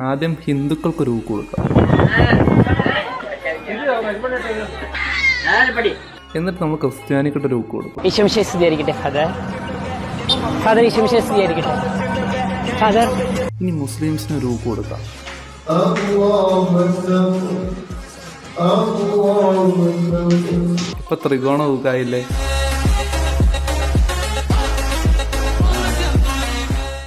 ആദ്യം ഹിന്ദുക്കൾക്ക് രൂപ കൊടുക്കാം, എന്നിട്ട് നമ്മൾ ക്രിസ്ത്യാനിക്കിട്ട് രൂപ കൊടുക്കും. ഇനി മുസ്ലിംസിന് രൂപ കൊടുക്കാം. ഇപ്പൊ ത്രികോണ രൂപയില്ലേ?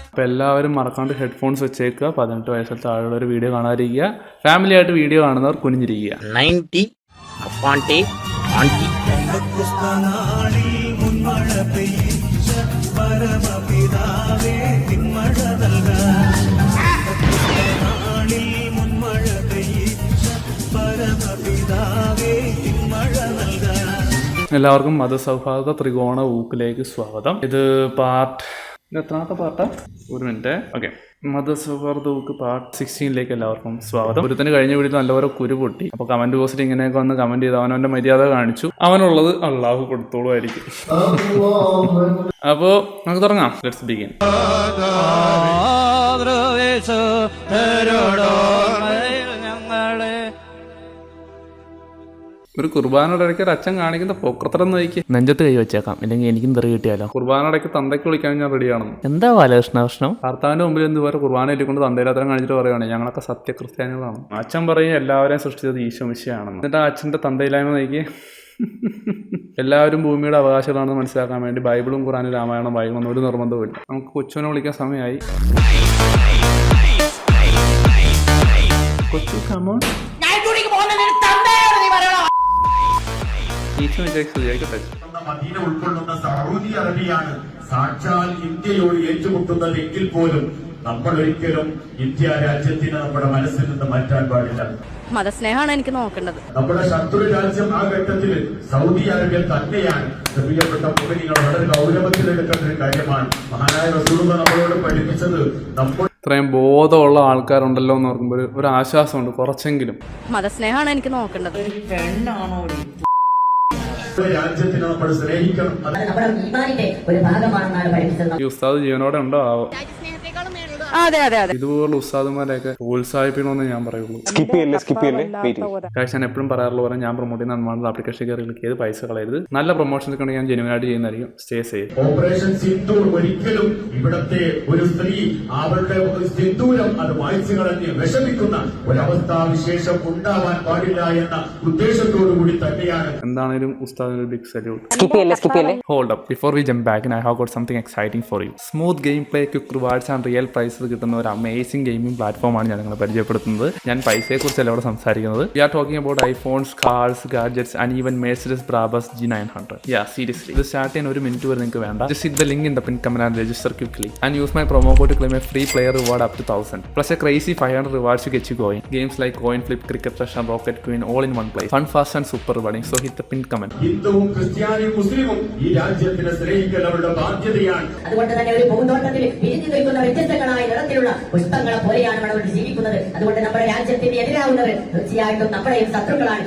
അപ്പോൾ എല്ലാവരും മറക്കാണ്ട് ഹെഡ്ഫോൺസ് വെച്ചേക്കുക. 18 വയസ്സിൽ താഴെയുള്ള ഒരു വീഡിയോ കാണാതിരിക്കുക. ഫാമിലി ആയിട്ട് വീഡിയോ കാണുന്നവർ കുനിഞ്ഞിരിക്കുക. എല്ലാവർക്കും മതസൗഹാർദ്ദ ത്രികോണ ഊക്കിലേക്ക് സ്വാഗതം. ഇത് എത്രാമത്തെ പാർട്ടാ? ഒരു മിനിറ്റ്. ഓക്കെ, മതസൗഹാർദ്ദ ഊക്ക് പാർട്ട് 16 എല്ലാവർക്കും സ്വാഗതം. ഒരുത്തിന് കഴിഞ്ഞ വീട്ടിൽ നല്ലപോലെ കുരു പൊട്ടി. അപ്പോൾ കമന്റ് ബോക്സിൽ ഇങ്ങനെയൊക്കെ വന്ന് കമന്റ് ചെയ്ത് അവനവന്റെ മര്യാദ കാണിച്ചു. അവനുള്ളത് അള്ളാഹു കൊടുത്തോളുമായിരിക്കും. അപ്പോൾ നമുക്ക് തുടങ്ങാം. Let's begin. ഒരു കുർബാനോടൊക്കെ ഒരു അച്ഛൻ കാണിക്കുന്ന പോക്രത്തരം നോക്കി നെഞ്ചത്ത് കൈ വെച്ചേക്കാം, ഇല്ലെങ്കിൽ എനിക്കും തെറി കിട്ടിയാലോ. കുർബാനോടൊക്കെ തന്തയ്ക്ക് വിളിക്കാൻ ഞാൻ റെഡിയാണെന്ന്. എന്താ ബാലകൃഷ്ണ ഭർത്താവിന്റെ മുമ്പിൽ എന്തുപോലെ കുർബാന ഇട്ടുകൊണ്ട് തന്തയിലാത്തരം കാണിച്ചിട്ട് പറയുകയാണ് ഞങ്ങളൊക്കെ സത്യക്രിസ്ത്യാനികളാണ്. അച്ഛൻ പറയും എല്ലാവരെയും സൃഷ്ടിച്ചത് ഈശോ മിശിഹാണെന്ന്. എന്നിട്ട് ആ അച്ഛന്റെ തന്തയില്ലായ്മ നോക്കി എല്ലാവരും ഭൂമിയുടെ അവകാശങ്ങളാണെന്ന് മനസ്സിലാക്കാൻ വേണ്ടി ബൈബിളും ഖുറാനും രാമായണം വായിക്കണം ഒരു നിർബന്ധവുമില്ല. നമുക്ക് കൊച്ചുവിനെ വിളിക്കാൻ സമയമായി. കൊച്ചു കമോൺ. മദീന ഉൾക്കൊള്ളുന്ന സൗദി അറേബ്യയാണ് സാക്ഷാൽ ഇന്ത്യയോട് ഏറ്റുമുട്ടുന്നത് എങ്കിൽ പോലും നമ്മൾ ഒരിക്കലും ഇന്ത്യ രാജ്യത്തിന് നമ്മുടെ മനസ്സിൽ നിന്ന് മാറ്റാൻ പാടില്ല. മതസ്നേഹമാണ് എനിക്ക് നോക്കേണ്ടത്. നമ്മുടെ ശത്രു രാജ്യം ആ ഘട്ടത്തിൽ സൗദി അറേബ്യ തന്നെയാണ്. പ്രിയപ്പെട്ട മുഅ്മിനീങ്ങൾ വളരെ ഗൗരവത്തിലെടുക്കേണ്ട ഒരു കാര്യമാണ്. മഹാനായ റസൂലുള്ളാഹി നമ്മളോട് പഠിപ്പിച്ചത് നമ്മൾ ഇത്രയും ബോധമുള്ള ആൾക്കാരുണ്ടല്ലോ എന്ന് ഓർക്കുമ്പോൾ ഒരു ആശ്വാസമുണ്ട് കുറച്ചെങ്കിലും. മതസ്നേഹമാണ് എനിക്ക് നോക്കേണ്ടത്. രാജ്യത്തിനെ നമ്മൾ സ്നേഹിക്കണം. ഈ ഉസ്താദ് ജീവനോടെ ഉണ്ടോ ആവോ? അതെ അതെ അതെ, ഇതുപോലുള്ള ഉസ്താദുമാരെയൊക്കെ പ്രോത്സാഹിപ്പിക്കണമെന്ന് ഞാൻ പറയുള്ളൂ. ഞാൻ എപ്പോഴും പറയാറുള്ള പോലെ ഞാൻ പ്രൊമോട്ട് ചെയ്യുന്ന അൺവാണ്ടഡ് ആപ്ലിക്കേഷൻ കയറി ക്ലിക്ക് ചെയ്ത് പൈസ കളയരുത്. നല്ല പ്രൊമോഷൻസ് ഒക്കെ ഉണ്ടെങ്കിൽ ഞാൻ ജെന്യുവനായിട്ട് ചെയ്യുന്നതായിരിക്കും. Stay safe. ഓപ്പറേഷൻ സിന്ദൂർ ഒരിക്കലും ഇവിടത്തെ ഒരു സ്ത്രീ അവരുടെ സിന്ദൂരം അത് വായിച്ചു കളഞ്ഞ് വിഷമിക്കുന്ന ഒരവസ്ഥാവിശേഷം ഉണ്ടാവാൻ പാടില്ല എന്ന ഉദ്ദേശത്തോടു കൂടി തന്നെയാണ്. എന്താണേലും ഉസ്താദിന് big salute. Hold up, before we jump back, I have got something exciting for you. Smooth gameplay, quick rewards and real prizes കിട്ടുന്ന ഒരു അമേസിംഗ് ഗെയിമിംഗ് പ്ലാറ്റ്ഫോമാണ് ഞാൻ നിങ്ങളെ പരിചയപ്പെടുത്തുന്നത്. ഞാൻ പൈസയെക്കുറിച്ചല്ല ഇവിടെ സംസാരിക്കുന്നത്. We are talking about iPhones, cars, gadgets and even Mercedes Brabus G900. Seriously ഇത് സ്റ്റാർട്ട് ചെയ്യാൻ ഒരു മിനിറ്റ് വരെ നിങ്ങൾക്ക് വേണ്ട. Just hit the link in the pin comment and register quickly and use my promo code to claim a free player reward up to 1000 plus a crazy 500 rewards to get you going. Games like Coin Flip, Cricket Rush and Rocket Queen all in one place. Fun, fast and super rewarding. So hit the pin comment. ഹിന്ദുവും ക്രിസ്ത്യാനിയും മുസ്ലിമും ഈ രാജ്യത്തിനെ സ്നേഹിക്കൽ അവരുടെ ബാധ്യതയാണ്. അതുകൊണ്ട് തന്നെ ഒരു പൂന്തോട്ടത്തിൽ വിരിഞ്ഞു നിൽക്കുന്ന വ്യത്യസ്തങ്ങളായ നിറത്തിലുള്ള പുഷ്പങ്ങളെ പോലെയാണ് നമ്മൾ ജീവിക്കുന്നത്. അതുകൊണ്ട് നമ്മുടെ രാജ്യത്തിന് എതിരാവുന്നവർ തീർച്ചയായിട്ടും നമ്മുടെയും ശത്രുക്കളാണ്.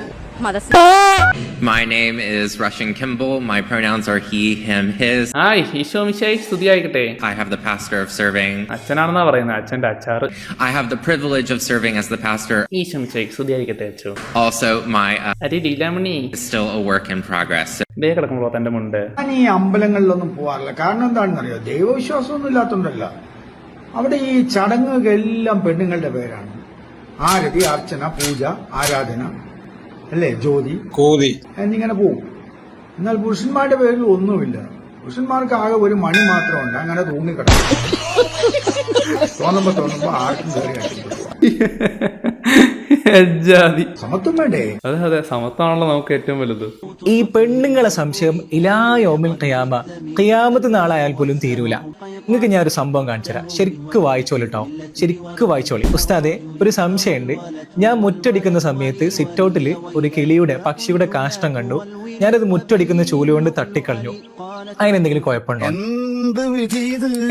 My name is Russian Kimball. My pronouns are he, him, his. Hi, Isho മിശിഹായി സ്തുതിയായിക്കട്ടെ. I have the pastor of serving. അച്ഛനാണെന്നാ പറയുന്നത്, അച്ഛന്റെ അച്ചാറ്. I have the privilege of serving as the pastor. Isho മിശിഹായി സ്തുതിയായിക്കട്ടെ അച്ഛോ. Also, my അരി ഡീലാമണി is still a work in progress. ഇതേ കിടക്കുമ്പോ തന്റെ മുണ്ട്. ഞാൻ ഈ അമ്പലങ്ങളിലൊന്നും പോവാറില്ല. കാരണം എന്താണെന്നറിയോ? ദൈവവിശ്വാസമൊന്നും ഇല്ലാത്തതുകൊണ്ടല്ല. അവിടെ ഈ ചടങ്ങുകളെല്ലാം പെണ്ണുങ്ങളുടെ പേരാണ്. ആരതി, അർച്ചന, പൂജ, ആരാധന, അല്ലേ, ജ്യോതി, കോതി എന്നിങ്ങനെ പോകും. എന്നാൽ പുരുഷന്മാരുടെ പേരിൽ ഒന്നുമില്ല. പുരുഷന്മാർക്ക് ആകെ ഒരു മണി മാത്രമുണ്ട്. അങ്ങനെ തൂങ്ങിക്കിടക്കും. തോന്നുമ്പോ ആർക്കും കയറി സമത്വം വേണ്ടേ? അതെ അതെ, സമത്വമാണല്ലോ നമുക്ക് ഏറ്റവും വലുത്. ഈ പെണ്ണുങ്ങളെ സംശയം ഇലായോമിൽ ഖിയാമത്ത് നാളായാൽ പോലും തീരൂല. നിങ്ങൾക്ക് ഞാൻ ഒരു സംഭവം കാണിച്ചുതരാം. ശരിക്ക് വായിച്ചോളിട്ടോ, ശരിക്ക് വായിച്ചോളി. ഉസ്താദെ, ഒരു സംശയമുണ്ട്. ഞാൻ മുറ്റടിക്കുന്ന സമയത്ത് സിറ്റൗട്ടിൽ ഒരു പക്ഷിയുടെ കാഷ്ടം കണ്ടു. ഞാനത് മുറ്റടിക്കുന്ന ചൂലുകൊണ്ട് തട്ടിക്കളഞ്ഞു. അതിനെന്തെങ്കിലും കുഴപ്പമുണ്ടോ?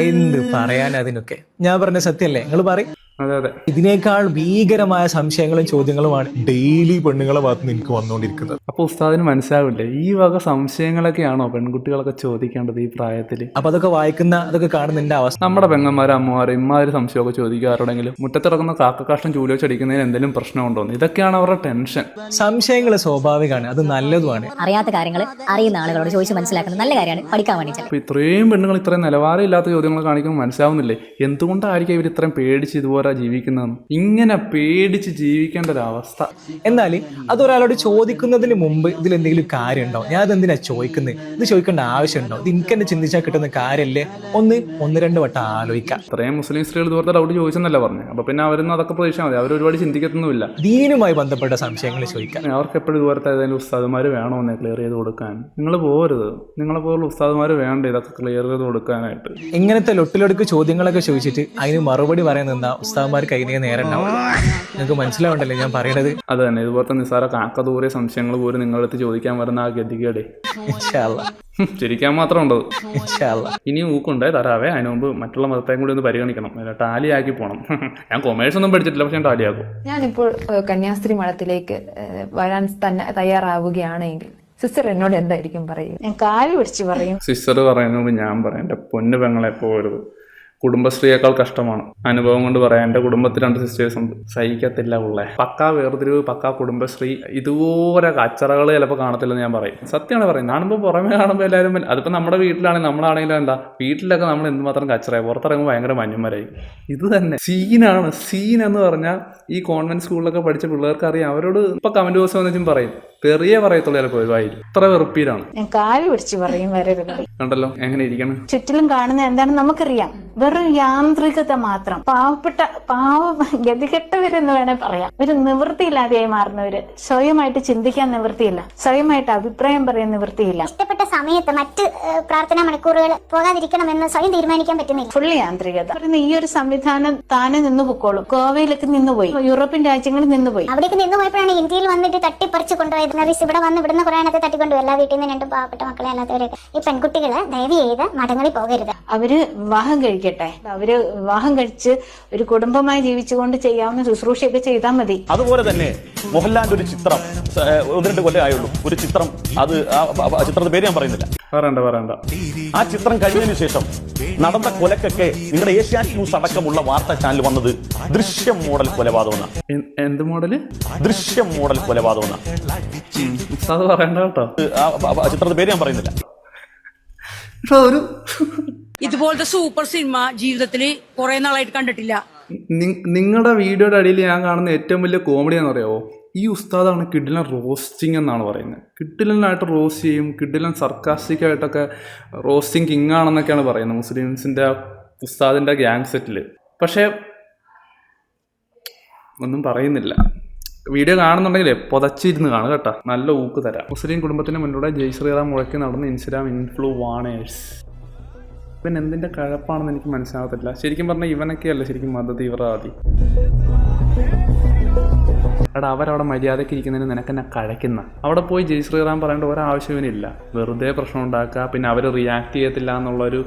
എന്ത് പറയാൻ അതിനൊക്കെ? ഞാൻ പറഞ്ഞ സത്യമല്ലേ? നിങ്ങൾ പറയും. അതെ അതെ. ഇതിനേക്കാൾ ഭീകരമായ സംശയങ്ങളും ചോദ്യങ്ങളുമാണ് ഡെയിലി പെണ്ണുങ്ങളെ ഭാഗത്ത് നിന്ന് എനിക്ക് വന്നുകൊണ്ടിരിക്കുന്നത്. അപ്പോൾ ഉസ്താദിന് മനസ്സിലാവില്ലേ ഈ വക സംശയങ്ങളൊക്കെയാണോ പെൺകുട്ടികളൊക്കെ ചോദിക്കേണ്ടത് ഈ പ്രായത്തിൽ? അപ്പൊ അതൊക്കെ വായിക്കുന്ന അതൊക്കെ കാണുന്ന എന്റെ അവസ്ഥ. നമ്മുടെ പെങ്ങന്മാരും അമ്മമാരും ഇമ്മാതിരി സംശയമൊക്കെ ചോദിക്കുക ആരോടെങ്കിലും. മുറ്റത്തിറക്കുന്ന കാക്കക്കാഷ്ടം ചൂല് വെച്ചടിക്കുന്നതിന് എന്തെങ്കിലും പ്രശ്നമുണ്ടോന്ന്, ഇതൊക്കെയാണ് അവരുടെ ടെൻഷൻ. സംശയങ്ങൾ സ്വാഭാവികമാണ്, അത് നല്ലതുമാണ്. അറിയാത്ത കാര്യങ്ങൾ അറിയുന്ന ആളുകളോട് ചോദിച്ച് മനസ്സിലാക്കുന്നത് നല്ല കാര്യമാണ്, പഠിക്കാൻ വേണ്ടി. അപ്പോൾ ഇത്രയും പെണ്ണുങ്ങൾ ഇത്രയും നിലവാരമില്ലാത്ത ചോദ്യങ്ങൾ കാണിക്കുമ്പോൾ മനസ്സിലാവുന്നില്ലേ എന്തുകൊണ്ടായിരിക്കും ഇവർ ഇത്രയും പേടിച്ച് ഇതുപോലെ ജീവിക്കുന്നതെന്ന്? ഇങ്ങനെ പേടിച്ച് ജീവിക്കേണ്ട ഒരു അവസ്ഥ. എന്നാൽ അതൊരാളോട് ചോദിക്കുന്നതിന് മുമ്പ് ഇതിൽ എന്തെങ്കിലും കാര്യമുണ്ടോ, ഞാൻ അതെന്തിനാ ചോദിക്കുന്നത്, ഇത് ചോദിക്കേണ്ട ആവശ്യമുണ്ടോ, ഇത് എനിക്ക് തന്നെ ചിന്തിച്ചാൽ കിട്ടുന്ന കാര്യമല്ലേ, ഒന്ന് രണ്ട് വട്ടം ആലോചിക്കാം. ഇത്രയും മുസ്ലിം സ്ത്രീകൾ ഇതുപോലത്തെ ഡൗട്ട് ചോദിച്ചെന്നല്ല പറഞ്ഞു. അപ്പോൾ പിന്നെ അവരൊന്നും അതൊക്കെ പ്രതീക്ഷ മതി, അവർ ഒരുപാട് ചിന്തിക്കത്തൊന്നുമില്ല. ദീനുമായി ബന്ധപ്പെട്ട സംശയങ്ങൾ ചോദിക്കാം. അവർക്ക് എപ്പോഴും ഇതുപോലത്തെ ഏതെങ്കിലും ഉസ്താദുമാർ വേണമെന്ന് ക്ലിയർ ചെയ്ത് കൊടുക്കാൻ. നിങ്ങൾ പോരുത്, നിങ്ങളെ പോലുള്ള ഉസ്താദുമാർ വേണ്ട ഇതൊക്കെ ക്ലിയർ ചെയ്ത് കൊടുക്കാനായിട്ട്. ഇങ്ങനത്തെ ലൊട്ടിലൊടുക്ക് ചോദ്യങ്ങളൊക്കെ ചോദിച്ചിട്ട് അതിന് മറുപടി പറയാൻ നിന്നാ ഉസ്താദുമാർക്ക് അതിനെ നേരം ഉണ്ടാവും. നിങ്ങൾക്ക് മനസ്സിലാവണ്ടല്ലേ ഞാൻ പറയണത്? അത് തന്നെ, ഇതുപോലത്തെ നിസ്സാര കാക്കദൂരെ സംശയങ്ങൾ പോലും നിങ്ങളുടെ അടുത്ത് ചോദിക്കാൻ വരുന്ന ആ ഗതികേടെ ഇൻഷാ അല്ലാഹ് ചിരിക്കാൻ മാത്രം ഉണ്ടത്. ഇൻഷാ അല്ലാഹ് ഇനി ഊക്കുണ്ടേ തരാവേ. അതിന് മുമ്പ് മറ്റുള്ള മതത്തെയും കൂടി ഒന്ന് പരിഗണിക്കണം, ടാലിയാക്കി പോകണം. ഞാൻ കൊമേഴ്സ് ഒന്നും പഠിച്ചിട്ടില്ല, പക്ഷെ ഞാൻ ടാലിയാക്കും. ഞാനിപ്പോൾ കന്യാസ്ത്രീ മഠത്തിലേക്ക് വരാൻ തന്നെ തയ്യാറാവുകയാണെങ്കിൽ സിസ്റ്റർ എന്നോട് എന്തായിരിക്കും പറയുക? ഞാൻ കാല് പിടിച്ച് പറയും. സിസ്റ്റർ പറയുന്നത് ഞാൻ പറയാം, എൻ്റെ പൊന്നു പെങ്ങളെ പോരുത്. കുടുംബശ്രീയേക്കാൾ കഷ്ടമാണ്. അനുഭവം കൊണ്ട് പറയാം, എൻ്റെ കുടുംബത്തിൽ 2 സിസ്റ്റേഴ്സ് ഉണ്ട്, സഹിക്കത്തില്ല ഉള്ളേ. പക്കാ വേർതിരിവ്, പക്കാ കുടുംബശ്രീ, ഇതുപോലെ കച്ചറകൾ ചിലപ്പോൾ കാണത്തില്ലെന്ന് ഞാൻ പറയും. സത്യമാണ് പറയുന്നത്. കാണുമ്പോൾ പുറമെ കാണുമ്പോൾ എല്ലാവരും അതിപ്പോൾ നമ്മുടെ വീട്ടിലാണെങ്കിൽ നമ്മളാണെങ്കിലും എന്താ വീട്ടിലൊക്കെ നമ്മൾ എന്തുമാത്രം കച്ചറയായി, പുറത്തിറങ്ങുമ്പോൾ ഭയങ്കര മഞ്ഞുമരായി. ഇത് തന്നെ സീനാണ്. സീൻ എന്ന് പറഞ്ഞാൽ ഈ കോൺവെന്റ് സ്കൂളിലൊക്കെ പഠിച്ച പിള്ളേർക്ക് അറിയാം. അവരോട് ഇപ്പോൾ കമന്റ് ബോക്സ് വന്നിട്ടും പറയും, തെറിയേ പറയത്തുള്ളൂ ചിലപ്പോൾ വായിൽ. ഇത്ര വെറുപ്പീരാണ്. ഞാൻ കാല് പിടിച്ച് പറയും വരരുത്. കണ്ടല്ലോ എങ്ങനെ ഇരിക്കണം. ചുറ്റിലും കാണുന്ന എന്താണെന്ന് നമുക്കറിയാം, വെറും യാന്ത്രികത മാത്രം. ഗതികെട്ടവരെന്ന് വേണേ പറയാം. ഒരു നിവൃത്തിയില്ലാതെയായി മാറുന്നവര്, സ്വയമായിട്ട് ചിന്തിക്കാൻ നിവൃത്തിയില്ല, സ്വയമായിട്ട് അഭിപ്രായം പറയാൻ നിവൃത്തിയില്ല. ഇഷ്ടപ്പെട്ട സമയത്ത് മറ്റ് പ്രാർത്ഥനാ മണിക്കൂറുകൾ പോകാതിരിക്കണമെന്ന് സ്വയം തീരുമാനിക്കാൻ പറ്റുന്നില്ല. ഫുള്ള് യാന്ത്രികത. ഈ ഒരു സംവിധാനം താനെ നിന്ന് പൊക്കോളും. ഗോവയിലൊക്കെ നിന്നുപോയി, യൂറോപ്യൻ രാജ്യങ്ങളിൽ നിന്നുപോയി. അവിടേക്ക് നിന്ന് പോയപ്പോഴാണ് ഇന്ത്യയിൽ വന്നിട്ട് തട്ടിപ്പറിച്ച് കൊണ്ടുപോയത്. ഇവിടെ വന്ന് ഇവിടുന്ന് കുറേനത്തെ തട്ടിക്കൊണ്ടുപോയി. എല്ലാ വീട്ടിൽ നിന്ന് 2 പാവപ്പെട്ട മക്കളെ അല്ലാത്തവരൊക്കെ. ഈ പെൺകുട്ടികള് ദയവ് ചെയ്ത് മഠങ്ങളിൽ പോകരുത്. അവര് വിവാഹം കഴിക്കട്ടെ, അവര് വിവാഹം കഴിച്ച് ഒരു കുടുംബമായി ജീവിച്ചുകൊണ്ട് ചെയ്യാവുന്ന ശുശ്രൂഷയൊക്കെ ചെയ്താൽ മതി. അതുപോലെ തന്നെ മോഹൻലാലിന്റെ ഒരു ചിത്രം 1-2 കൊല്ലം ആയുള്ളൂ, ഒരു ചിത്രം, അത് ആ ചിത്രത്തിന്റെ പേര് ഞാൻ പറയുന്നില്ല, പറയണ്ട. ആ ചിത്രം കഴിഞ്ഞതിന് ശേഷം നടന്ന കൊലക്കൊക്കെ നിങ്ങളുടെ ഏഷ്യാനെറ്റ് ന്യൂസ് അടക്കമുള്ള വാർത്താ ചാനൽ വന്നത് ദൃശ്യം മോഡൽ കൊലപാതകം. എന്ത് മോഡല്? ദൃശ്യം മോഡൽ കൊലപാതകം. അത് പറയണ്ട കേട്ടോ. ആ ചിത്രത്തിന്റെ പേര് ഞാൻ പറയുന്നില്ല. ഇതുപോലത്തെ സൂപ്പർ സിനിമ ജീവിതത്തിൽ കുറെ നാളായിട്ട് കണ്ടിട്ടില്ല. നിങ്ങളുടെ വീഡിയോയുടെ അടിയിൽ ഞാൻ കാണുന്ന ഏറ്റവും വലിയ കോമഡി എന്ന് പറയാമോ, ഈ ഉസ്താദാണ് കിഡിലൻ റോസ്റ്റിംഗ് എന്നാണ് പറയുന്നത്. കിഡിലനായിട്ട് റോസ്റ്റ് ചെയ്യും, കിഡിലൻ സർക്കാസ്റ്റിക് ആയിട്ടൊക്കെ റോസ്റ്റിംഗ് കിങ് ആണെന്നൊക്കെയാണ് പറയുന്നത് മുസ്ലിംസിൻ്റെ ഉസ്താദിൻ്റെ ഗ്യാങ് സെറ്റിൽ. പക്ഷേ ഒന്നും പറയുന്നില്ല. വീഡിയോ കാണുന്നുണ്ടെങ്കിലേ പുതച്ചിരുന്ന് കാണുക കേട്ടോ, നല്ല ഊക്ക് തരാം. മുസ്ലിം കുടുംബത്തിന് മുന്നിലൂടെ ജയ് ശ്രീറാം മുഴക്കി നടന്ന ഇൻസ്റ്റാഗ്രാം ഇൻഫ്ലുവാണേഴ്സ്. പിന്നെ എന്തിൻ്റെ കഴപ്പാണെന്ന് എനിക്ക് മനസ്സിലാകത്തില്ല. ശരിക്കും പറഞ്ഞാൽ ഇവനൊക്കെയല്ല ശരിക്കും മതതീവ്രവാദി. എടാ അവരവിടെ മര്യാദയ്ക്ക് ഇരിക്കുന്നതിന് നിനക്കെന്നെ കഴയ്ക്കുന്ന. അവിടെ പോയി ജയ് ശ്രീറാം പറയേണ്ട ഒരാവശ്യമില്ല, വെറുതെ പ്രശ്നം ഉണ്ടാക്കുക, പിന്നെ അവർ റിയാക്ട് ചെയ്യത്തില്ല എന്നുള്ളൊരു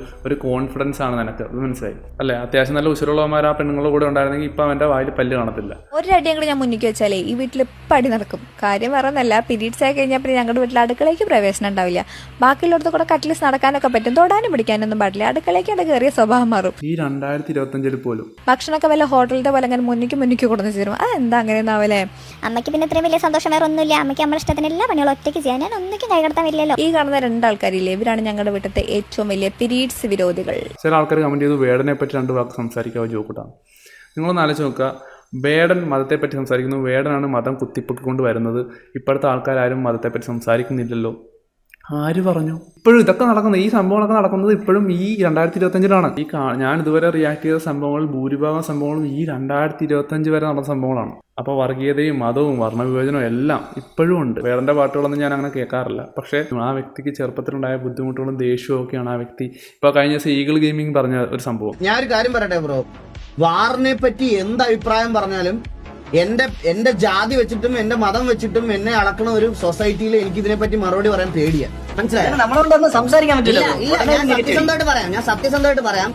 കോൺഫിഡൻസ് ആണ് നിനക്ക്. അത് മനസ്സിലായി അല്ലേ? അത്യാവശ്യം നല്ല ഉശിരുള്ളവന്മാർ ആ പെണ്ണുങ്ങളുടെ കൂടെ ഉണ്ടായിരുന്നെങ്കിൽ ഇപ്പം അവൻ്റെ വായിൽ പല്ല് കാണത്തില്ല. ഒരടിയും കൂടെ ഞാൻ മുന്നിക്ക് വെച്ചാലേ ഈ വീട്ടിൽ പടി നടക്കും. കാര്യം വേറൊന്നല്ല, പീരീഡ്സ് ആയി കഴിഞ്ഞാൽ പിന്നെ ഞങ്ങളുടെ വീട്ടിൽ അടുക്കളയ്ക്ക് പ്രവേശനം ഉണ്ടാവില്ല. ബാക്കിയുള്ളടത്ത് കൂടെ കട്ടിലിസ് നടക്കാനൊക്കെ പറ്റും, തൊടാനും പിടിക്കാനൊന്നും പാടില്ല. അടുക്കളയ്ക്ക് കയറിയ സ്വഭാവം മാറും. ഈ 2025 പോലും ഭക്ഷണമൊക്കെ വല്ല ഹോട്ടലിന്റെ പോലെ അങ്ങനെ മുന്നിക്ക് കൊടുന്ന് ചേരും. അതെന്താ അങ്ങനെയൊന്നാവല്ലേ? അമ്മയ്ക്ക് പിന്നെ ഇത്രയും വലിയ സന്തോഷം വേറെ ഒന്നുമില്ല. അമ്മയ്ക്ക് നമ്മുടെ ഇഷ്ടത്തിന് എല്ലാ പണികളും ഒറ്റയ്ക്ക് ചെയ്യാൻ. ഞാൻ ഒന്നിക്കും കൈകടത്താൻ വരില്ലല്ലോ. ഈ കാണുന്ന 2 ആൾക്കാരില്ലേ, ഇവരാണ് ഞങ്ങളുടെ വീട്ടിലത്തെ ഏറ്റവും വലിയ പീരീഡ്സ് വിരോധികൾ. ചില ആൾക്കാർ കമന്റ് ചെയ്തു വേടനെ പറ്റി 2 വാക്ക് സംസാരിക്കാവോ ജോക്കൂട്ടാണ്. നിങ്ങളൊന്ന് ആലോചിച്ച് നോക്കുക, വേടൻ മതത്തെപ്പറ്റി സംസാരിക്കുന്നു, വേടനാണ് മതം കുത്തിപ്പൊക്കിക്കൊണ്ട് വരുന്നത്. ഇപ്പോഴത്തെ ആൾക്കാരും മതത്തെപ്പറ്റി സംസാരിക്കുന്നില്ലല്ലോ. ആര് പറഞ്ഞു? ഇപ്പോഴും ഇതൊക്കെ നടക്കുന്നത്, ഈ സംഭവങ്ങളൊക്കെ നടക്കുന്നത് ഇപ്പോഴും ഈ 2025-ലാണ്. ഞാൻ ഇതുവരെ റിയാക്ട് ചെയ്ത സംഭവങ്ങൾ ഭൂരിഭാഗം സംഭവങ്ങളും ഈ 2025 വരെ നടന്ന സംഭവങ്ങളാണ്. അപ്പോൾ വർഗീയതയും മതവും വർണ്ണവിവേചനവും എല്ലാം ഇപ്പോഴും ഉണ്ട്. വേടൻ്റെ പാട്ടുകളൊന്നും ഞാൻ അങ്ങനെ കേൾക്കാറില്ല. പക്ഷേ ആ വ്യക്തിക്ക് ചെറുപ്പത്തിലുണ്ടായ ബുദ്ധിമുട്ടുകളും ദേഷ്യവും ഒക്കെയാണ് ആ വ്യക്തി. ഇപ്പോൾ കഴിഞ്ഞ ദിവസം ഈഗിൾ ഗെയിമിംഗ് പറഞ്ഞ ഒരു സംഭവം. ഞാൻ ഒരു കാര്യം പറയട്ടെ ബ്രോ, വാറിനെ പറ്റി എന്ത് അഭിപ്രായം പറഞ്ഞാലും എന്റെ ജാതി വെച്ചിട്ടും എന്റെ മതം വെച്ചിട്ടും എന്നെ അളക്കണ ഒരു സൊസൈറ്റിയിൽ എനിക്ക് ഇതിനെപ്പറ്റി മറുപടി പറയാൻ പേടിയാണ്. മനസ്സിലായോ? നമ്മളോടൊന്നും സംസാരിക്കാൻ പറ്റില്ല. ഞാൻ സത്യസന്ധമായിട്ട് പറയാം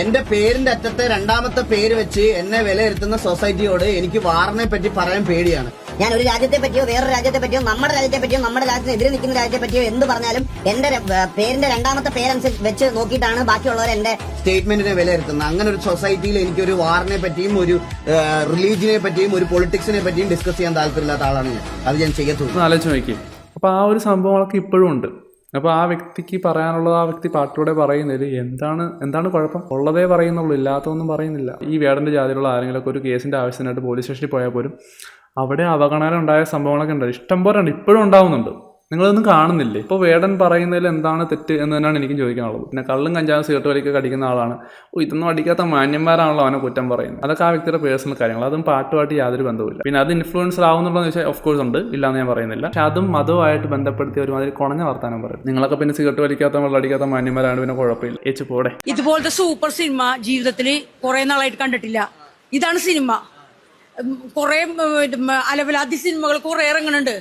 എന്റെ പേരിന്റെ അറ്റത്തെ രണ്ടാമത്തെ പേര് വെച്ച് എന്നെ വിലയിരുത്തുന്ന സൊസൈറ്റിയോട് എനിക്ക് വാറിനെ പറ്റി പറയാൻ പേടിയാണ്. ഞാൻ ഒരു രാജ്യത്തെ പറ്റിയോ വേറൊരു രാജ്യത്തെ പറ്റിയോ നമ്മുടെ രാജ്യത്തെ പറ്റിയോ നമ്മുടെ രാജ്യത്തിനെതിരെ നിൽക്കുന്ന രാജ്യത്തെ പറ്റിയോ എന്ത് പറഞ്ഞാലും എന്റെ പേരിന്റെ രണ്ടാമത്തെ പേരനുസരിച്ച് വെച്ച് നോക്കിയിട്ടാണ് ബാക്കിയുള്ളവർ എന്റെ സ്റ്റേറ്റ്മെന്റിനെ വിലയിരുത്തുന്നത്. അങ്ങനെ ഒരു സൊസൈറ്റിയിൽ എനിക്കൊരു വാറിനെ പറ്റിയും ഒരു റിലീജിയനെ പറ്റിയും ഒരു പൊളിറ്റിക്സിനെ പറ്റിയും ഡിസ്കസ് ചെയ്യാൻ താല്പര്യമില്ലാത്ത ആളാണ് ഞാൻ. അത് ഞാൻ ചെയ്യത്തുള്ളൂ. ആലോചിച്ച് നോക്കി. അപ്പോൾ ആ ഒരു സംഭവങ്ങളൊക്കെ ഇപ്പോഴും ഉണ്ട്. അപ്പോൾ ആ വ്യക്തിക്ക് പറയാനുള്ളത് ആ വ്യക്തി പാട്ടിലൂടെ പറയുന്നതിൽ എന്താണ് കുഴപ്പം? ഉള്ളതേ പറയുന്നുള്ളൂ, ഇല്ലാത്തതൊന്നും പറയുന്നില്ല. ഈ വേടൻ്റെ ജാതിയിലുള്ള ആരെങ്കിലുമൊക്കെ ഒരു കേസിൻ്റെ ആവശ്യത്തിനായിട്ട് പോലീസ് സ്റ്റേഷനിൽ പോയാൽ പോലും അവിടെ അവഗണന ഉണ്ടായ സംഭവങ്ങളൊക്കെ ഉണ്ട്. ഇഷ്ടം പോലെ ഉണ്ട്, ഇപ്പോഴും ഉണ്ടാവുന്നുണ്ട്. നിങ്ങളതൊന്നും കാണുന്നില്ലേ? ഇപ്പോൾ വേടൻ പറയുന്നതിൽ എന്താണ് തെറ്റ് എന്ന് തന്നെയാണ് എനിക്കും ചോദിക്കാനുള്ളത്. പിന്നെ കള്ളും കഞ്ചാവും സിഗരറ്റ് വലിക്കൊക്കെ അടിക്കുന്ന ആളാണ്. ഇതൊന്നും അടിക്കാത്ത മാന്യന്മാരാണല്ലോ അവനെ കുറ്റം പറയുന്നത്. അതൊക്കെ ആ വ്യക്തിയുടെ പേഴ്സണൽ കാര്യങ്ങൾ. അതും പാട്ടുമായിട്ട് യാതൊരു ബന്ധവുമില്ല. പിന്നെ അത് ഇൻഫ്ലുവൻസർ ആവുന്നുണ്ടോ എന്ന് ചോദിച്ചാൽ ഓഫ് കോഴ്സ് ഉണ്ട്, ഇല്ലാന്ന് ഞാൻ പറയുന്നില്ല. പക്ഷെ അതും മതവുമായിട്ട് ബന്ധപ്പെടുത്തി ഒരുമാതിരി കുണഞ്ഞ വർത്താനം പറയും. നിങ്ങളൊക്കെ പിന്നെ സിഗരറ്റ് വലിക്കാത്ത വെള്ളം അടിക്കാത്ത മാന്യന്മാരാണ്, പിന്നെ കുഴപ്പമില്ല, ഏച്ചു പോടെ. ഇതുപോലത്തെ സൂപ്പർ സിനിമ ജീവിതത്തിൽ കുറെ നാളായിട്ട് കണ്ടിട്ടില്ല. ഇതാണ് സിനിമ. കുറെ അലവലാതി സിനിമകൾ കുറെ ഇറങ്ങുന്നുണ്ട്,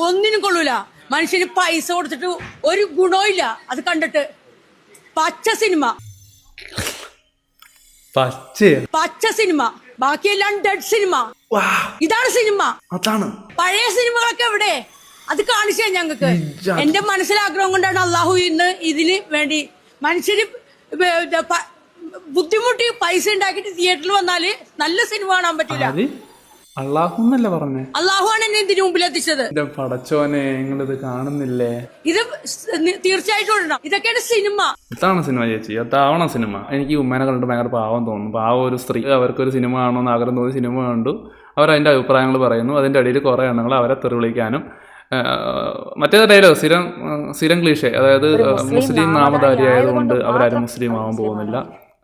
ഒന്നിനും കൊള്ളൂല. മനുഷ്യന് പൈസ കൊടുത്തിട്ട് ഒരു ഗുണവും ഇല്ല അത് കണ്ടിട്ട്. പച്ച സിനിമ, പച്ച സിനിമ, ബാക്കിയെല്ലാം ഡെഡ് സിനിമ. ഇതാണ് സിനിമ. അതാണ് പഴയ സിനിമകളൊക്കെ എവിടെ? അത് കാണിച്ചു ഞങ്ങൾക്ക്. എന്റെ മനസ്സിലാഗ്രഹം കൊണ്ടാണ് അള്ളാഹു ഇന്ന് ഇതിന് വേണ്ടി മനുഷ്യര് ബുദ്ധിമുട്ടി പൈസ ഉണ്ടാക്കിയിട്ട് തിയേറ്ററിൽ വന്നാല് നല്ല സിനിമ കാണാൻ പറ്റില്ല. അള്ളാഹു എന്നല്ല പറഞ്ഞേ, അള്ളാഹുവാണ് എന്നെ ഇതിന് മുമ്പിൽ എത്തിച്ചത്. പടച്ചോനെ, നിങ്ങളിത് കാണുന്നില്ലേ? ഇത് തീർച്ചയായിട്ടും ഇടണം. ഇതൊക്കെയാണ് സിനിമ. ഇതാണ് സിനിമ ചേച്ചി, അതാവണം സിനിമ. എനിക്ക് ഉമ്മേനെ കണ്ടിട്ട് ഭയങ്കര പാവം തോന്നുന്നു. പാവം ഒരു സ്ത്രീ, അവർക്കൊരു സിനിമ കാണണമെന്ന് ആഗ്രഹം തോന്നി സിനിമ കണ്ടു. അവരതിൻ്റെ അഭിപ്രായങ്ങൾ പറയുന്നു. അതിൻ്റെ ഇടയിൽ കുറേ എണ്ണങ്ങൾ അവരെ തെറി വിളിക്കാനും മറ്റേത് ഡയലോഗ് സ്ഥിരം ക്ലീഷേ, അതായത് മുസ്ലിം നാമധാരി ആയതുകൊണ്ട് അവരാരും മുസ്ലിം ആവാൻ പോകുന്നില്ല,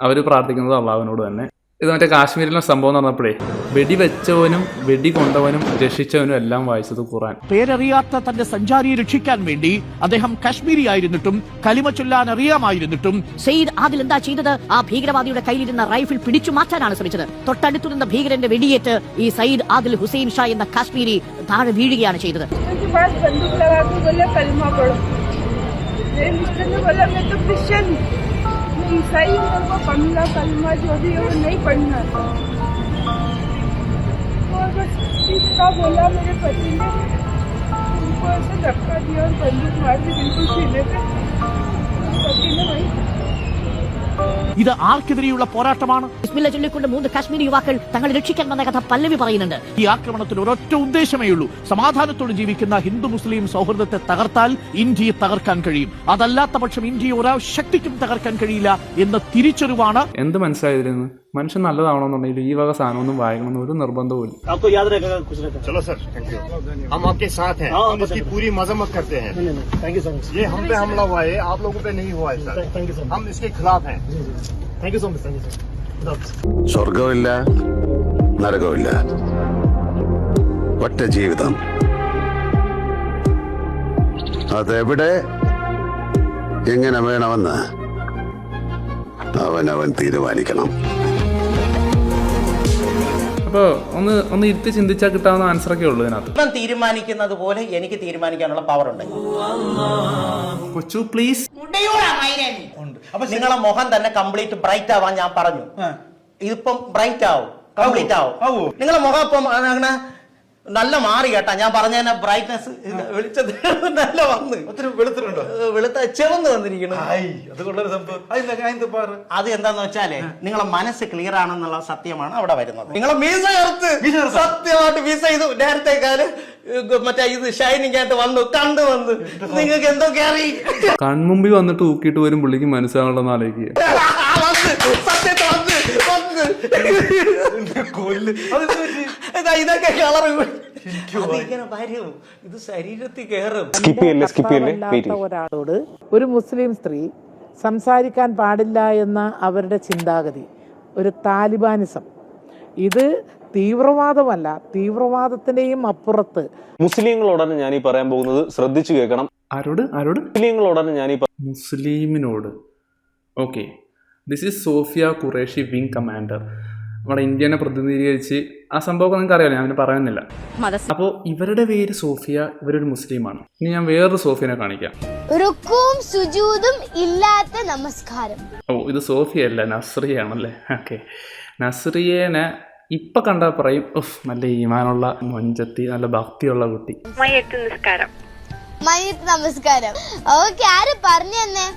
അവർ പ്രാർത്ഥിക്കുന്നത് അള്ളാഹുവിനോട് തന്നെ. ഇത് മറ്റേ കാശ്മീരിലെ സംഭവം എന്ന് പറഞ്ഞപ്പോഴേ വെടിവെച്ചവനും വെടി കൊണ്ടവനും രക്ഷിച്ചവനും എല്ലാം വായിച്ചത് ഖുറാൻ. പേരറിയാത്ത തന്റെ സഞ്ചാരിയെ രക്ഷിക്കാൻ വേണ്ടി അദ്ദേഹം കാശ്മീരി ആയിരുന്നിട്ടും കലിമ ചൊല്ലാൻ അറിയാമായിരുന്നിട്ടും സയ്യിദ് ആദിൽ എന്താ ചെയ്തത്? ആ ഭീകരവാദിയുടെ കയ്യിലിരുന്ന റൈഫിൾ പിടിച്ചു മാറ്റാനാണ് ശ്രമിച്ചത്. തൊട്ടടുത്തു നിന്ന ഭീകരന്റെ വെടിയേറ്റ് ഈ സയ്യിദ് ആദിൽ ഹുസൈൻ ഷാ എന്ന കാശ്മീരി താഴെ വീഴുകയാണ് ചെയ്തത്. ईसाई उनको पढ़ना कलमा जो भी वो नहीं पढ़ना था और बस इतना बोला मेरे पति ने, उनको ऐसे धक्का दिया और बंदूक मार दी बिल्कुल सीने पे. पति ने वही ഇത് ആർക്കെതിരെയുള്ള പോരാട്ടമാണ്? ബിസ്മില്ലാ ചൊല്ലിക്കൊണ്ട് 3 കാശ്മീരി യുവാക്കൾ തങ്ങളെ രക്ഷിക്കാൻ വന്ന കഥ പല്ലവി പറയുന്നുണ്ട്. ഈ ആക്രമണത്തിന് ഒരൊറ്റ ഉദ്ദേശമേ ഉള്ളൂ, സമാധാനത്തോടെ ജീവിക്കുന്ന ഹിന്ദു മുസ്ലിം സൗഹൃദത്തെ തകർത്താൽ ഇന്ത്യയെ തകർക്കാൻ കഴിയും. അതല്ലാത്ത പക്ഷം ഇന്ത്യയെ ഒരാൾ ശക്തിക്കും തകർക്കാൻ കഴിയില്ല എന്ന തിരിച്ചറിവാണ്. എന്ത് മനസ്സിലായതിരുന്ന് മനുഷ്യൻ നല്ലതാവണമെന്നുണ്ടെങ്കിൽ ഈ വക സാധനമൊന്നും വായിക്കണമെന്ന് ഒരു നിർബന്ധവും ഇല്ല. चलो सर, थैंक यू. हम आपके साथ हैं, हम उसकी पूरी मजम्मत करते हैं. Thank you so much. ये हम पे हमला हुआ है, आप लोगों पे नहीं हुआ है sir. Thank you so much. हम इसके खिलाफ हैं. Thank you so much. Thank you sir. സ്വർഗമില്ല, നരകമില്ല, ഒറ്റ ജീവിതം. അതെവിടെ എങ്ങനെ വേണമെന്ന് അവനവൻ തീരുമാനിക്കണം. അപ്പോൾ ഒന്ന് ഇരുത്തി ചിന്തിച്ചാൽ കിട്ടാവുന്ന ആൻസറൊക്കെ ഉള്ളൂ ഇതിനകത്ത്. ഇവൻ തീരുമാനിക്കുന്നത് പോലെ എനിക്ക് തീരുമാനിക്കാനുള്ള പവർ ഉണ്ട്. കൊച്ചു പ്ലീസ്. അപ്പൊ നിങ്ങളെ മുഖം തന്നെ കംപ്ലീറ്റ് ബ്രൈറ്റ് ആവാൻ ഞാൻ പറഞ്ഞു. ഇതിപ്പം ബ്രൈറ്റ് ആവും, കംപ്ലീറ്റ് ആവും. നിങ്ങളെ മുഖം ഇപ്പം അങ്ങനെ നല്ല മാറി കേട്ടാ. ഞാൻ പറഞ്ഞ ബ്രൈറ്റ്നെസ് വെളിച്ചത് നല്ല വന്ന് വെളുത്തിട്ടുണ്ടോ? വെളുത്ത ചെവന്ന് വന്നിരിക്കണം. അത് എന്താന്ന് വെച്ചാലേ നിങ്ങളെ മനസ്സ് ക്ലിയർ ആണെന്നുള്ള സത്യമാണ് അവിടെ വരുന്നത്. നിങ്ങളെ മീസ സത്യമായിട്ട് മീസ ഇത് നേരത്തെ കാലം മറ്റേ ഇത് ഷൈനിങ് ആയിട്ട് വന്നു കണ്ടു വന്ന് നിങ്ങൾക്ക് എന്തൊക്കെ അറിയും. കൺമുമ്പിൽ വന്നിട്ട് ഊക്കിയിട്ട് വരും പുള്ളിക്ക് മനസ്സിലാവണമെന്ന് ആലോചിക്കുക. സത്യത്തെ വന്ന് ഇതൊക്കെ കളർ ഇങ്ങനെ വരും, ഇത് ശരീരത്തിൽ കയറും. ഒരാളോട് ഒരു മുസ്ലിം സ്ത്രീ സംസാരിക്കാൻ പാടില്ല എന്ന അവരുടെ ചിന്താഗതി ഒരു താലിബാനിസം. ഇത് തീവ്രവാദമല്ല, തീവ്രവാദത്തിന്റെയും അപ്പുറത്ത്. മുസ്ലിങ്ങളോടാണ് ഞാൻ ഈ പറയാൻ പോകുന്നത്, ശ്രദ്ധിച്ചു കേൾക്കണം. ആരോട്? മുസ്ലിങ്ങളോടാണ് ഞാൻ ഈ മുസ്ലിമിനോട്. Okay, this is Sofiya Qureshi, wing commander. നമ്മുടെ ഇന്ത്യനെ പ്രതിനിധീകരിച്ച് ആ സംഭവമൊക്കെ നിങ്ങൾക്ക് അറിയാലോ, ഞാൻ പറയുന്നില്ല. അപ്പോൾ ഇവരുടെ പേര് സോഫിയ, ഇവരൊരു മുസ്ലിമാണ്. ഇനി ഞാൻ വേറൊരു സോഫിയനെ കാണിക്കാം. റുക്കും സുജൂദും ഇല്ലാത്ത നമസ്കാരം. ഓ, ഇത് സോഫിയ അല്ല, നസ്രിയാണല്ലേ. ഓക്കെ, നസ്രിയേനെ ഇപ്പൊ കണ്ടാൽ പറയും നല്ല ഈമാനുള്ള മൊഞ്ചത്തി, നല്ല ഭക്തിയുള്ള കുട്ടി. മയ്യത്ത് നമസ്കാരം. ഓക്കെ, ആര് പറഞ്ഞു തന്നെ?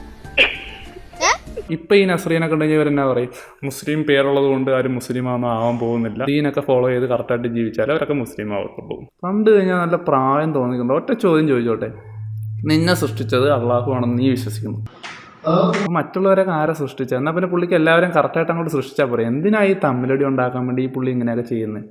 ഇപ്പൊ ഈ നസ്രീനെ കണ്ടുകഴിഞ്ഞാൽ ഇവരെന്നാ പറയും, മുസ്ലിം പേരുള്ളത് കൊണ്ട് ആരും മുസ്ലിമാണെന്ന് ആവാൻ പോകുന്നില്ല, ദീനൊക്കെ ഫോളോ ചെയ്ത് കറക്റ്റായിട്ട് ജീവിച്ചാൽ അവരൊക്കെ മുസ്ലിം ആവത്തുള്ളൂ. കണ്ടു കഴിഞ്ഞാൽ നല്ല പ്രായം തോന്നിക്കുന്നുണ്ട്. ഒറ്റ ചോദ്യം ചോദിച്ചോട്ടെ, നിന്നെ സൃഷ്ടിച്ചത് അള്ളാഹു ആണെന്ന് നീ വിശ്വസിക്കുന്നു, മറ്റുള്ളവരൊക്കെ ആരെ സൃഷ്ടിച്ചത്? എന്നാൽ പിന്നെ പുള്ളിക്ക് എല്ലാവരും കറക്റ്റായിട്ട് അങ്ങോട്ട് സൃഷ്ടിച്ചാൽ പോരെ. എന്തിനാ ഈ തമ്മിലടി ഉണ്ടാക്കാൻ വേണ്ടി ഈ പുള്ളി ഇങ്ങനെയൊക്കെ ചെയ്യുന്നത്?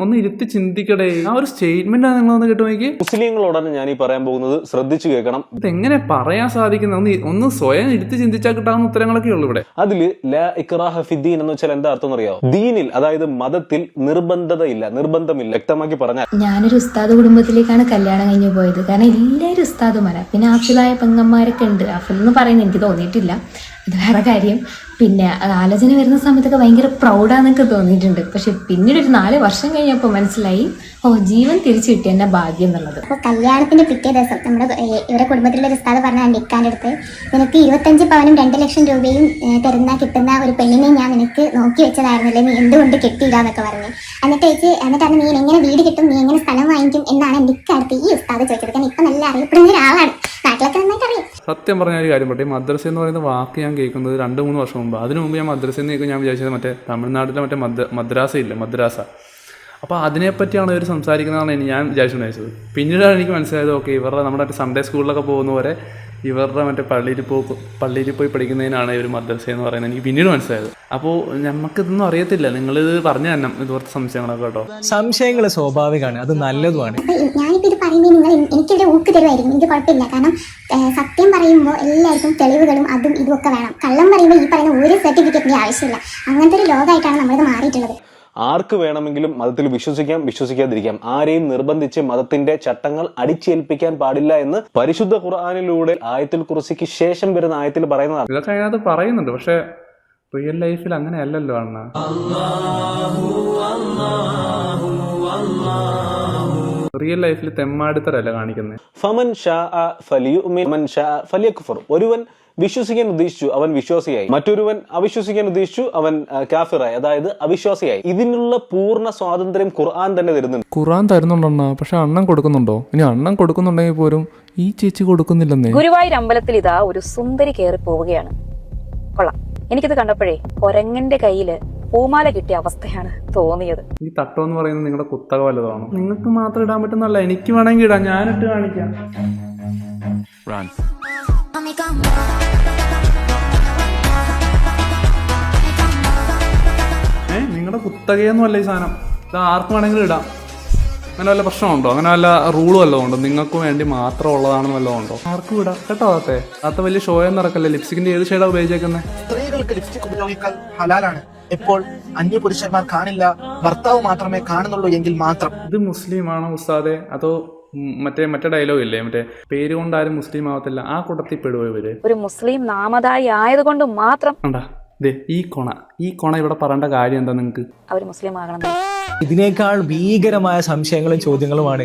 ഒന്ന് ഇരുത്തി ചിന്തിക്കടേ. ആ ഒരു സ്റ്റേറ്റ്മെന്റ് നിങ്ങളൊന്ന് കിട്ടുമെങ്കിൽ. മുസ്ലിങ്ങളോടാണ് ഞാൻ ഈ പറയാൻ പോകുന്നത്, ശ്രദ്ധിച്ചു കേൾക്കണം. ഇതെങ്ങനെ പറയാൻ സാധിക്കുന്നത്? ഒന്ന് സ്വയം ഇരുത്തി ചിന്തിച്ചാൽ കിട്ടാവുന്ന ഉത്തരങ്ങളൊക്കെ ഉള്ളു ഇവിടെ. അതില് ലാ ഇക്റാഹ ഫിദ്ദീൻ എന്ന് വെച്ചാൽ എന്താ അർത്ഥം അറിയാമോ? ദീനിൽ, അതായത് മതത്തിൽ നിർബന്ധമില്ല. വ്യക്തമാക്കി പറഞ്ഞാൽ, ഞാനൊരു ഉസ്താദ് കുടുംബത്തിലേക്കാണ് കല്യാണം കഴിഞ്ഞു പോയത്. കാരണം എല്ലാവരും ഉസ്താദുമാരാ. പിന്നെ ആഫിലായ പെങ്ങന്മാരൊക്കെ ഉണ്ട്. ആഫിൽ എന്ന് പറയുന്നത് എനിക്ക് തോന്നിയിട്ടില്ല, അത് വേറെ കാര്യം. പിന്നെ ആലോചന വരുന്ന സമയത്തൊക്കെ ഭയങ്കര പ്രൗഡാന്നൊക്കെ തോന്നിയിട്ടുണ്ട്. പക്ഷെ പിന്നീട് ഒരു 4 വർഷം കഴിഞ്ഞപ്പോൾ മനസ്സിലായി, ജീവൻ തിരിച്ചു കിട്ടിയ എന്നെ ഭാഗ്യം എന്നുള്ളത്. അപ്പോൾ കല്യാണത്തിന്റെ പിറ്റേ ദിവസം നമ്മുടെ ഇവരെ കുടുംബത്തിലുള്ള ഒരു ഉസ്താദ് പറഞ്ഞ നിക്കാൻ്റെ അടുത്ത്, നിനക്ക് 25 പവനും 2 ലക്ഷം രൂപയും കിട്ടുന്ന ഒരു പെണ്ണിനെ ഞാൻ നിനക്ക് നോക്കി വെച്ചതായിരുന്നല്ലേ, നീ എന്തുകൊണ്ട് കിട്ടിയില്ലാന്നൊക്കെ പറഞ്ഞു. എന്നിട്ടാണ് നീ എങ്ങനെ വീട് കിട്ടും, നീ എങ്ങനെ സ്ഥലം വാങ്ങിക്കും എന്നാണ് നിക്കടുത്ത് ഈ ഉസ്താദ് ചോദിച്ചത്. കാരണം ഇപ്പൊ നല്ല അറിയപ്പെടുന്ന ഒരാളാണ്, നാട്ടിലൊക്കെ നന്നായിട്ട് അറിയാം. സത്യം പറഞ്ഞ ഒരു കാര്യം പറ്റേ, മദ്രസ എന്ന് പറയുന്ന വാക്ക് ഞാൻ കേൾക്കുന്നത് 2-3 വർഷം മുമ്പ്. അതിനു മുമ്പ് ഞാൻ മദ്രസയിൽ നിന്ന് ഞാൻ വിചാരിച്ചത് മറ്റേ തമിഴ്നാട്ടിലെ മറ്റേ മദ്രാസ. അപ്പോൾ അതിനെപ്പറ്റിയാണ് ഇവർ സംസാരിക്കുന്നതാണ് ഞാൻ വിചാരിച്ചുകൊണ്ടിരിച്ചത്. പിന്നീടാണ് എനിക്ക് മനസ്സിലായത്, ഓക്കെ, ഇവരുടെ നമ്മുടെ സൺഡേ സ്കൂളിലൊക്കെ പോകുന്നവരെ ഇവരുടെ മറ്റേ പള്ളിയിൽ പോയി പഠിക്കുന്നതിനാണ് ഇവർ മദ്രസ എന്ന് പറയുന്നത് എനിക്ക് പിന്നീട് മനസ്സിലായത്. അപ്പോൾ നമുക്കിതൊന്നും അറിയത്തില്ല, നിങ്ങളിത് പറഞ്ഞു തന്നെ ഇതുപോലത്തെ സംശയങ്ങളൊക്കെ കേട്ടോ. സംശയങ്ങൾ സ്വാഭാവികമാണ്, അത് നല്ലതുമാണ്. ഞാനിപ്പോൾ ഇത് പറയുമ്പോൾ നിങ്ങൾ എനിക്കിവിടെ ഊക്ക് തരുമായിരിക്കും, എനിക്ക് കുഴപ്പമില്ല. കാരണം സത്യം പറയുമ്പോൾ എല്ലാവർക്കും തെളിവുകളും അതും ഇതുമൊക്കെ വേണം. കള്ളം പറയുമ്പോൾ ഈ പറയുന്ന ഒരു സർട്ടിഫിക്കറ്റിന്റെ ആവശ്യമില്ല. അങ്ങനത്തെ ഒരു ലോകമായിട്ടാണ് നമ്മളിത് മാറിയിട്ടുള്ളത്. ആർക്ക് വേണമെങ്കിലും മതത്തിൽ വിശ്വസിക്കാം, വിശ്വസിക്കാതിരിക്കാം. ആരെയും നിർബന്ധിച്ച് മതത്തിന്റെ ചട്ടങ്ങൾ അടിച്ചേൽപ്പിക്കാൻ പാടില്ല എന്ന് പരിശുദ്ധ ഖുർആനിലൂടെ ആയത്തുൽ കുർസിക്ക് ശേഷം വരുന്ന ആയത്തിൽ പറയുന്നതാണ്. ഇതൊക്കെ അതിനകത്ത് പറയുന്നുണ്ട്, പക്ഷെ റിയൽ ലൈഫിൽ അങ്ങനെ അല്ലല്ലോ അണ്ണ. റിയൽ ലൈഫിൽ തെമ്മാടിത്തരല്ല കാണിക്കുന്നത്. ഫമൻ ഷാഅ ഫലിയുമിൻ വമൻ ഷാഅ ഫലിയക്ഫുർ. ഒരുവൻ വിശ്വസിക്കാൻ ഉദ്ദേശിച്ചു, അവൻ വിശ്വാസിയായി. മറ്റൊരുവൻ അവിശ്വസിക്കാൻ ഉദ്ദേശിച്ചു, അവൻ കാഫിറായി, അതായത് അവിശ്വാസിയായി. ഇതിനുള്ള പൂർണ്ണ സ്വാതന്ത്ര്യം ഖുർആൻ തന്നെ തരുന്നുണ്ട്. ഖുർആൻ തരുന്നുണ്ടോ? പക്ഷെ അണ്ണൻ കൊടുക്കുന്നുണ്ടോ? ഇനി അണ്ണൻ കൊടുക്കുന്നുണ്ടെങ്കിൽ പോലും ഈ ചേച്ചി കൊടുക്കുന്നില്ലെന്നേ. ഗുരുവായൂർ അമ്പലത്തിൽ ഇതാ ഒരു സുന്ദരി കയറി പോവുകയാണ്. കൊള്ളാം. എനിക്കിത് കണ്ടപ്പോഴേ കൊരങ്ങന്റെ കയ്യില് പൂമാല കിട്ടിയ അവസ്ഥയാണ് തോന്നിയത്. ഈ തട്ടോ എന്ന് പറയുന്നത് നിങ്ങളുടെ കുത്തക വല്ലതാണോ? നിങ്ങൾക്ക് മാത്രം ഇടാൻ പറ്റുന്നല്ല, എനിക്ക് വേണമെങ്കിൽ ഇടാം, ഞാനിട്ട് കാണിക്കാം. നിങ്ങളുടെ കുത്തകയൊന്നും അല്ല ഈ സാധനം, ഇത് ആർക്കും വേണമെങ്കിലും ഇടാം. അങ്ങനെ വല്ല പ്രശ്നമുണ്ടോ? അങ്ങനെ വല്ല റൂളും വല്ലതും ഉണ്ടോ? നിങ്ങൾക്ക് വേണ്ടി മാത്രം ഉള്ളതാണെന്ന് വല്ലതും ഉണ്ടോ? ആർക്കും ഇടാം കേട്ടോ. അകത്തെ വലിയ ഷോ ഒന്നും നടക്കല്ലേ. ലിപ്സ്റ്റിക്കിന്റെ ഏത് ഷെയ്ഡാണ് ഉപയോഗിച്ചേക്കുന്നത്? സ്ത്രീകൾക്ക് ലിപ്സ്റ്റിക് ഉപയോഗിക്കാൻ ഹലാലാണ്. എപ്പോൾ അന്യ പുരുഷന്മാർ കാണില്ല, ഭർത്താവ് മാത്രമേ കാണുന്നുള്ളൂ എങ്കിൽ മാത്രം. ഇത് മുസ്ലിം ആണോ ഉസ്താദെ? അതോ മറ്റേ ഡയലോഗ് ഇല്ലേ, മറ്റേ പേര് കൊണ്ട് ആരും മുസ്ലിം ആവത്തില്ല, ആ കൂട്ടത്തിൽ പെടുവോ ഇവര്? ഒരു മുസ്ലിം നാമധാരി ആയതുകൊണ്ട് മാത്രം ഈ കൊണ ഇവിടെ പറയേണ്ട കാര്യം എന്താ നിങ്ങൾക്ക്? അവര് മുസ്ലിം ആകണം. ഇതിനേക്കാൾ ഭീകരമായ സംശയങ്ങളും ചോദ്യങ്ങളുമാണ്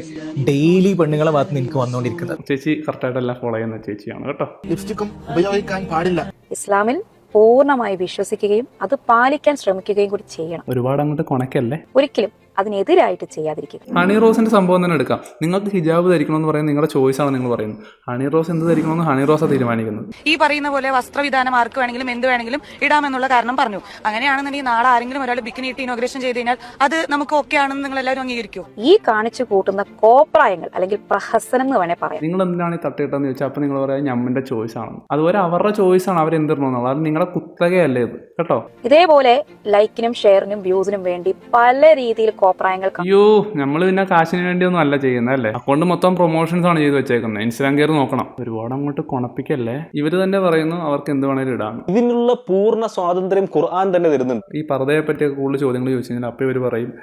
ഡെയിലി പെണ്ണുങ്ങളെ ഭാഗത്ത് നിന്ന് എനിക്ക് വന്നുകൊണ്ടിരിക്കുന്നത്. ചേച്ചി കറക്റ്റായിട്ടെല്ലാം ഫോളോ ചെയ്യുന്ന ചേച്ചിയാണ് കേട്ടോ. ലിപ്സ്റ്റിക്കും ഉപയോഗിക്കാൻ പാടില്ല. ഇസ്ലാമിൽ പൂർണ്ണമായി വിശ്വസിക്കുകയും അത് പാലിക്കാൻ ശ്രമിക്കുകയും കൂടി ചെയ്യണം. ഒരുപാട് അങ്ങോട്ട് കൊണക്കല്ലേ. ഒരിക്കലും അതിനെതിരായിട്ട് ചെയ്യാതിരിക്കുക. ഹണി റോസിന്റെ സംഭവം തന്നെ എടുക്കാം. നിങ്ങൾക്ക് ഹിജാബ് ധരിക്കണമെന്ന് പറയുന്നത് നിങ്ങളുടെ ചോയ്സ് ആണ്. നിങ്ങൾ പറയുന്നത് ഹണി റോസ് എന്ത് ധരിക്കണമെന്ന് ഹണി റോസാ തീരുമാനിക്കുന്നത്. ഈ പറയുന്ന പോലെ വസ്ത്രവിധാനം ആർക്ക് വേണമെങ്കിലും എന്ത് വേണമെങ്കിലും ഇടാമെന്നുള്ള കാരണം പറഞ്ഞു. അങ്ങനെയാണെന്നുണ്ടെങ്കിൽ നാളെ ആരെങ്കിലും ഒരാൾ ബിക്കിനി ഇട്ട് ഇനോഗ്രേഷൻ ചെയ്ത് കഴിഞ്ഞാൽ അത് നമുക്ക് ഓക്കെ ആണെന്ന് നിങ്ങൾ എല്ലാവരും അംഗീകരിക്കും. ഈ കാണിച്ചു കൂട്ടുന്ന കോപ്രായങ്ങൾ അല്ലെങ്കിൽ പ്രഹസനം എന്ന് വേണേ പറയാം. നിങ്ങൾ എന്തിനാണ് ഈ തട്ടിയിട്ടെന്ന് ചോദിച്ചാൽ അപ്പൊ നിങ്ങൾ പറയാം ഞമ്മിന്റെ ചോയ്സ് ആണ്. അതുപോലെ അവരുടെ ചോയ്സ് ആണ്, അവരെന്തിടണമെന്നുള്ളത്. അത് നിങ്ങളുടെ കുത്തകയല്ലേ ഇത് കേട്ടോ. ഇതേപോലെ ലൈക്കിനും ഷെയറിനും വ്യൂസിനും വേണ്ടി പല രീതിയിൽ കോപ്രായങ്ങൾ. അയ്യോ, നമ്മൾ പിന്നെ കാശിന് വേണ്ടിയൊന്നും അല്ല ചെയ്യുന്നത് അല്ലേ. അക്കൗണ്ട് മൊത്തം പ്രൊമോഷൻസ് ആണ് ചെയ്ത് വെച്ചേക്കുന്നത്. ഇൻസ്റ്റാഗ്രാം കയറി നോക്കണം. ഒരുപാട് അങ്ങോട്ട് കൊണപ്പിക്കല്ലേ. ഇവര് തന്നെ പറയുന്നു അവർക്ക് എന്ത് വേണേലും ഇടാം. ഇതിനുള്ള പൂർണ്ണ സ്വാതന്ത്ര്യം ഖുർആൻ തന്നെ തരുന്നുണ്ട്. ഈ പർദ്ദയെ പറ്റിയൊക്കെ കൂടുതൽ ചോദ്യങ്ങൾ ചോദിച്ചു കഴിഞ്ഞാൽ അപ്പോൾ ഇവർ പറയും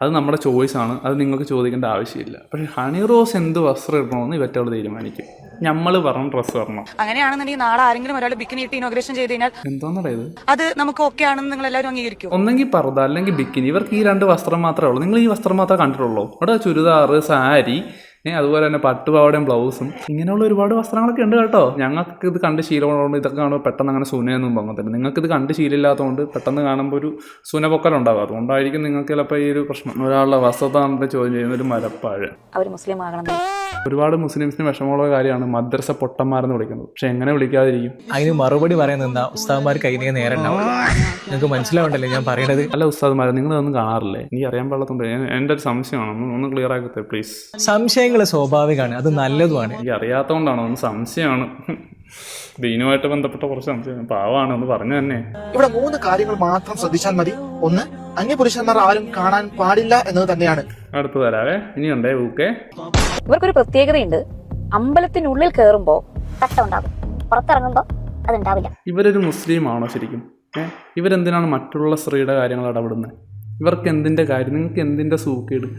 അത് നമ്മുടെ ചോയ്സാണ്, അത് നിങ്ങൾക്ക് ചോദിക്കേണ്ട ആവശ്യമില്ല. പക്ഷേ ഹണി റോസ് എന്ത് വസ്ത്രം ഇടണമെന്ന് ഇവറ്റോട് തീരുമാനിക്കും. നമ്മൾ പറഞ്ഞ ഡ്രസ്സ് വരണം. അങ്ങനെയാണെന്നുണ്ടെങ്കിൽ നാളെ ആരെങ്കിലും ഒരാൾ ബിക്കിനി ഇട്ട് ഇനോഗ്രേഷൻ ചെയ്ത് കഴിഞ്ഞാൽ എന്താണെന്നറിയാം ഇത്, അത് നമുക്ക് ഓക്കെ ആണെന്ന് നിങ്ങൾ എല്ലാവരും അംഗീകരിക്കും. ഒന്നെങ്കിൽ പർദ്ദ അല്ലെങ്കിൽ ബിക്കിനി. ഇവർക്ക് ഈ 2 വസ്ത്രം മാത്രമേ ഉള്ളൂ. നിങ്ങൾ ഈ വസ്ത്രം മാത്രമേ കണ്ടിട്ടുള്ളൂ. ഇവിടെ ചുരിദാർ, സാരി, അതുപോലെ തന്നെ പട്ടുപാവടയും ബ്ലൗസും, ഇങ്ങനെയുള്ള ഒരുപാട് വസ്ത്രങ്ങളൊക്കെ ഉണ്ട് കേട്ടോ. ഞങ്ങൾക്ക് ഇത് കണ്ട് ശീലമുള്ളതുകൊണ്ട് ഇതൊക്കെ കാണുമ്പോൾ പെട്ടെന്ന് അങ്ങനെ സുനയൊന്നും പൊങ്ങത്തില്ല. നിങ്ങൾക്ക് ഇത് കണ്ട് ശീലമില്ലാത്തതുകൊണ്ട് പെട്ടെന്ന് കാണുമ്പോൾ ഒരു സുനപൊക്കലുണ്ടാകും. അതുകൊണ്ടായിരിക്കും നിങ്ങൾക്ക് ചിലപ്പോൾ ഈ ഒരു പ്രശ്നം. ഒരാളുടെ വസ്ത്രത്തെ കണ്ടിട്ട് ചോദ്യം ചെയ്യുന്ന ഒരു മരപ്പാഴ്. അവർ മുസ്ലിം ആകണം. ഒരുപാട് മുസ്ലിംസിന് വിഷമമുള്ള കാര്യമാണ് മദ്രസ പൊട്ടന്മാരെന്ന് വിളിക്കുന്നത്. പക്ഷെ എങ്ങനെ വിളിക്കാതിരിക്കും? അതിന് മറുപടി പറയാൻ നിന്നാ ഉസ്താദ്മാർക്ക് അതിനെ നേരം ഉണ്ടാവും. നിങ്ങൾക്ക് മനസ്സിലാവണ്ടല്ലേ ഞാൻ പറയണത്? അല്ല ഉസ്താദ്മാരെ, നിങ്ങളൊന്നും കാണാറില്ലേ? എനിക്ക് അറിയാൻ പാടില്ലാത്തതുകൊണ്ട് എൻ്റെ ഒരു സംശയമാണ്. ഒന്ന് ക്ലിയർ ആക്കത്തെ പ്ലീസ്. സംശയങ്ങൾ സ്വാഭാവികമാണ്, അത് നല്ലതുമാണ്. എനിക്ക് അറിയാത്തതുകൊണ്ടാണോ? ഒന്ന് സംശയമാണ്. ദീനുമായിട്ട് ബന്ധപ്പെട്ട കുറച്ച് സംശയം. പാവാണ്, ഒന്ന് പറഞ്ഞു തന്നെ. ഇവിടെ 3 കാര്യങ്ങൾ മാത്രം ശ്രദ്ധിച്ചാൽ മതി. ഒന്ന്, അന്യപുരുഷന്മാർ ആരും കാണാൻ പാടില്ല എന്നത് തന്നെയാണ്. അടുത്ത് തരാവേ, ഇനിയുണ്ടേ ഊക്കെ. ഇവർക്കൊരു പ്രത്യേകതയുണ്ട്. അമ്പലത്തിനുള്ളിൽ കയറുമ്പോ തട്ടമുണ്ടാകും, പുറത്തിറങ്ങുമ്പോ അതുണ്ടാവില്ല. ഇവരൊരു മുസ്ലിം ആണോ ശരിക്കും? ഇവരെന്തിനാണ് മറ്റുള്ള സ്ത്രീയുടെ കാര്യങ്ങൾ ഇടപെടുന്നത്? ഇവർക്ക് എന്തിന്റെ കാര്യം? നിങ്ങൾക്ക് എന്തിന്റെ സൂക്കേട്?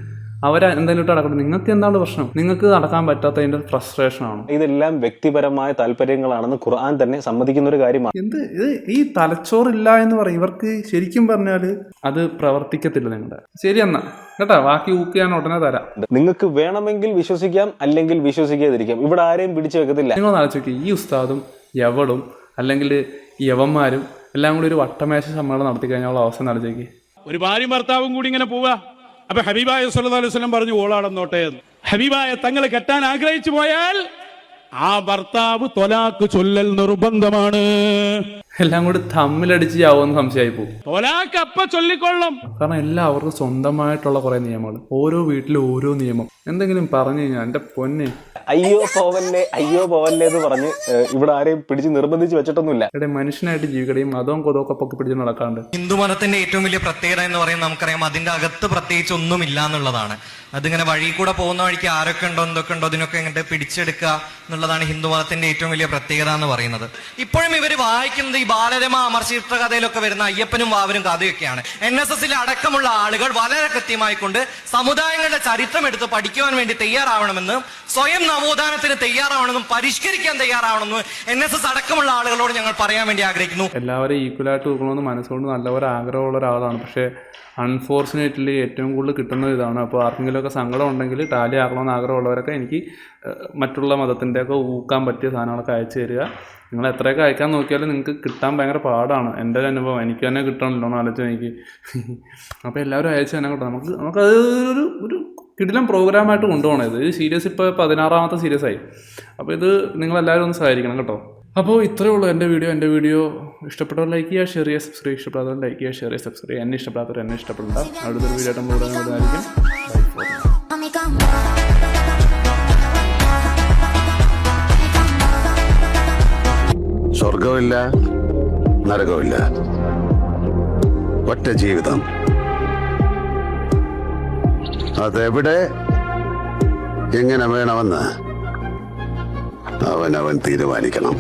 അവരെന്തെങ്കിലും നടക്കണം. നിങ്ങൾക്ക് എന്താണ് പ്രശ്നം? നിങ്ങൾക്ക് നടക്കാൻ പറ്റാത്തതിന്റെ ഫ്രസ്ട്രേഷൻ ആണ്. ഇതെല്ലാം വ്യക്തിപരമായ താല്പര്യങ്ങളാണെന്ന് ഖുർആൻ തന്നെ സമ്മതിക്കുന്ന ഒരു കാര്യമാണ്. ഇത് ഈ തലച്ചോറില്ല എന്ന് പറയും. ഇവർക്ക് ശരിക്കും പറഞ്ഞാൽ അത് പ്രവർത്തിക്കത്തില്ല നിങ്ങളുടെ. ശരി എന്നാ കേട്ടാ, ബാക്കി ഊക്ക് ഞാൻ ഉടനെ തരാം. നിങ്ങൾക്ക് വേണമെങ്കിൽ വിശ്വസിക്കാം, അല്ലെങ്കിൽ വിശ്വസിക്കാതിരിക്കാം. ഇവിടെ ആരെയും പിടിച്ചു വെക്കത്തില്ല. നിങ്ങൾ ആലോചിക്കുക, ഈ ഉസ്താദും യവളും അല്ലെങ്കിൽ യവന്മാരും എല്ലാം കൂടി ഒരു വട്ടമേശ സമ്മേളനം നടത്തി കഴിഞ്ഞാൽ അവസ്ഥ ആലോചിക്കുക. ഒരു ഭാര്യയും ഭർത്താവും കൂടി ഇങ്ങനെ പോവുക. അപ്പൊ ഹബീബായ സല്ലല്ലാഹു അലൈഹി വസല്ലം പറഞ്ഞു ഓളാടന്നോട്ടെ. ഹബീബായ തങ്ങൾ കെട്ടാൻ ആഗ്രഹിച്ചു പോയാൽ ആ ഭർത്താവ് തൊലാക്ക് ചൊല്ലൽ നിർബന്ധമാണ്. എല്ലാം കൂടി തമ്മിലടിച്ച് ചാവുമെന്ന് സംശയമായി പോകും. തൊലാക്ക് അപ്പ ചൊല്ലിക്കൊള്ളും. കാരണം എല്ലാവർക്കും സ്വന്തമായിട്ടുള്ള കുറെ നിയമങ്ങൾ. ഓരോ വീട്ടിലും ഓരോ നിയമം. എന്തെങ്കിലും പറഞ്ഞു കഴിഞ്ഞാൽ എന്റെ പൊന്നെ, അയ്യോ പോവല്ലേ എന്ന് പറഞ്ഞ് ഇവിടെ ആരെയും പിടിച്ച് നിർബന്ധിച്ച് വെച്ചിട്ടൊന്നുമില്ല. ഇവിടെ മനുഷ്യനായിട്ട് ജീവിക്കടയും മതവും കൊതവും ഒക്കെ പിടിച്ച് നടക്കാണ്ട്. ഹിന്ദു മതത്തിന്റെ ഏറ്റവും വലിയ പ്രത്യേകത എന്ന് പറയുന്നത് നമുക്കറിയാം, അതിന്റെ അകത്ത് പ്രത്യേകിച്ച് ഒന്നുമില്ല എന്നുള്ളതാണ്. അതിങ്ങനെ വഴി കൂടെ പോകുന്ന വഴിക്ക് ആരൊക്കെ ഉണ്ടോ എന്തൊക്കെ ഉണ്ടോ അതിനൊക്കെ ഇങ്ങോട്ട് പിടിച്ചെടുക്കുക എന്നുള്ളതാണ് ഹിന്ദു മതത്തിന്റെ ഏറ്റവും വലിയ പ്രത്യേകത എന്ന് പറയുന്നത്. ഇപ്പോഴും ഇവർ വായിക്കുന്നത് ഈ ബാലരമ അമർചിത്ര കഥയിലൊക്കെ വരുന്ന അയ്യപ്പനും വാവനും കഥയൊക്കെയാണ്. NSSലെ അടക്കമുള്ള ആളുകൾ വളരെ കൃത്യമായിക്കൊണ്ട് സമുദായങ്ങളുടെ ചരിത്രം എടുത്ത് പഠിക്കുവാൻ വേണ്ടി തയ്യാറാവണമെന്ന്, സ്വയം നവോത്ഥാനത്തിന് തയ്യാറാവണമെന്നും പരിഷ്കരിക്കാൻ തയ്യാറാവണമെന്നും NSS അടക്കമുള്ള ആളുകളോട് ഞങ്ങൾ പറയാൻ വേണ്ടി ആഗ്രഹിക്കുന്നു. എല്ലാവരും ഈക്വലായിട്ട് നോക്കണമെന്ന് മനസ്സുകൊണ്ട് നല്ലപോലെ ആഗ്രഹമുള്ള ഒരാളാണ്. പക്ഷേ അൺഫോർച്ചുനേറ്റ്ലി ഏറ്റവും കൂടുതൽ കിട്ടുന്നത് ഇതാണ്. അപ്പോൾ ആർക്കെങ്കിലുമൊക്കെ സങ്കടം ഉണ്ടെങ്കിൽ ടാലി ആക്കണമെന്ന് ആഗ്രഹമുള്ളവരൊക്കെ എനിക്ക് മറ്റുള്ള മതത്തിൻ്റെയൊക്കെ ഊക്കാൻ പറ്റിയ സാധനങ്ങളൊക്കെ അയച്ചു തരിക. നിങ്ങൾ എത്രയൊക്കെ അയക്കാൻ നോക്കിയാലും നിങ്ങൾക്ക് കിട്ടാൻ ഭയങ്കര പാടാണ്. എൻ്റെ ഒരു അനുഭവം, എനിക്ക് തന്നെ കിട്ടണമല്ലോ എന്ന് ആലോചിച്ച് എനിക്ക്. അപ്പോൾ എല്ലാവരും അയച്ചു തന്നെ കേട്ടോ. നമുക്കത് ഒരു കിടിലം പ്രോഗ്രാമായിട്ട് കൊണ്ടുപോകണം. ഇത് സീരീസ് ഇപ്പോൾ 16ാമത്തെ സീരീസ് ആയി. അപ്പോൾ ഇത് നിങ്ങളെല്ലാവരും ഒന്ന് സഹായിക്കണം കേട്ടോ. അപ്പോൾ ഇത്രയേ ഉള്ളൂ എൻ്റെ വീഡിയോ ഇഷ്ടപ്പെട്ടവർ ലൈക്ക് ചെയ്യുക, ഷെയർ ചെയ്യുക, സബ്സ്ക്രൈബ്. ഇഷ്ടപ്പെടാത്തവർ ലൈക്ക് ചെയ്യുക, ഷെയർ ചെയ്യുക, സബ്സ്ക്രൈബ് ചെയ്യുക. എന്നെ ഇഷ്ടപ്പെടാത്തവർ എന്നെ ഇഷ്ടപ്പെടണ്ട. അടുത്തൊരു വീഡിയോ ആയിട്ട് നമ്മൾ ഉടനെ സ്വർഗമില്ല, നരകമില്ല, ഒറ്റ ജീവിതം. അതെവിടെ എങ്ങനെ വേണമെന്ന് അവനവൻ തീരുമാനിക്കണം.